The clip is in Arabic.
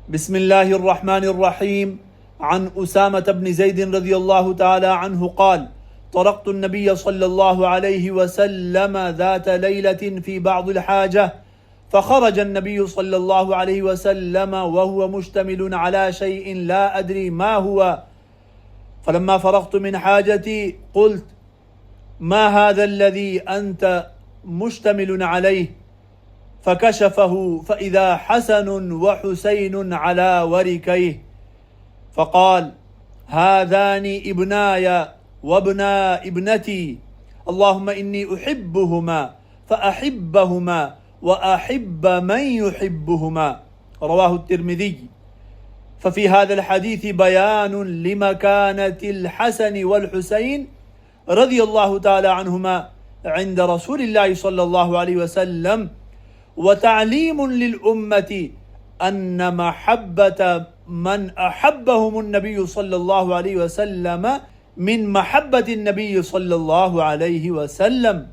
بسم الله الرحمن الرحيم. عن أسامة بن زيد رضي الله تعالى عنه قال: طرقت النبي صلى الله عليه وسلم ذات ليلة في بعض الحاجة، فخرج النبي صلى الله عليه وسلم وهو مشتمل على شيء لا أدري ما هو، فلما فرغت من حاجتي قلت: ما هذا الذي أنت مشتمل عليه؟ فكشفه فإذا حسن وحسين على وركيه، فقال: هذان ابناي وابنا ابنتي، اللهم إني أحبهما فأحبهما وأحب من يحبهما. رواه الترمذي. ففي هذا الحديث بيان لمكانة الحسن والحسين رضي الله تعالى عنهما عند رسول الله صلى الله عليه وسلم، وتعليم للأمة أن محبة من أحبهم النبي صلى الله عليه وسلم من محبة النبي صلى الله عليه وسلم.